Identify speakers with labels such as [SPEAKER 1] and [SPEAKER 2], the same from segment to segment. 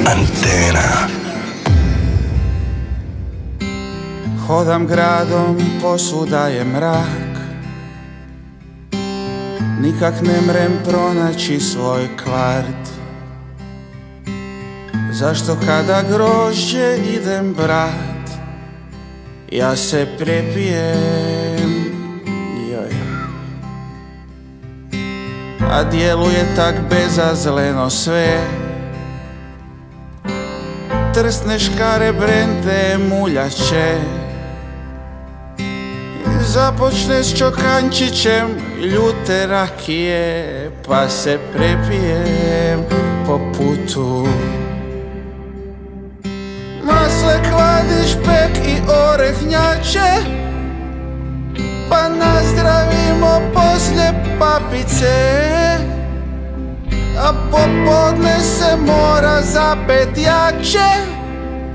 [SPEAKER 1] Antena.
[SPEAKER 2] Hodam gradom, posvuda je mrak, nikak ne mrem pronaći svoj kvart. Zašto kada grožđe idem brat, ja se prepijem, joj. A djeluje tak bezazleno sve, trsne škare brente muljače. Započne s čokančićem ljute rakije, pa se prepijem po putu. Masle, kladiš, pek i orehnjače, pa nazdravimo poslije papice. A popodne se mora zapet jače,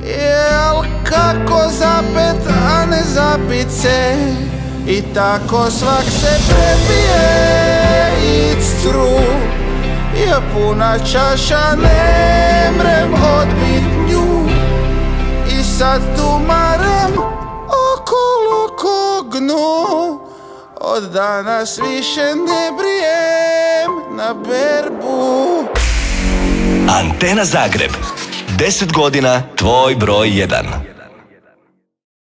[SPEAKER 2] jel kako zapet, a ne zapit se. I tako svak se prepije ictru, ja puna čaša, ne mrem odbit nju. I sad tumaram okolo kognu, od danas više ne brijem na berbu.
[SPEAKER 1] Antena Zagreb, 10 godina tvoj broj 1.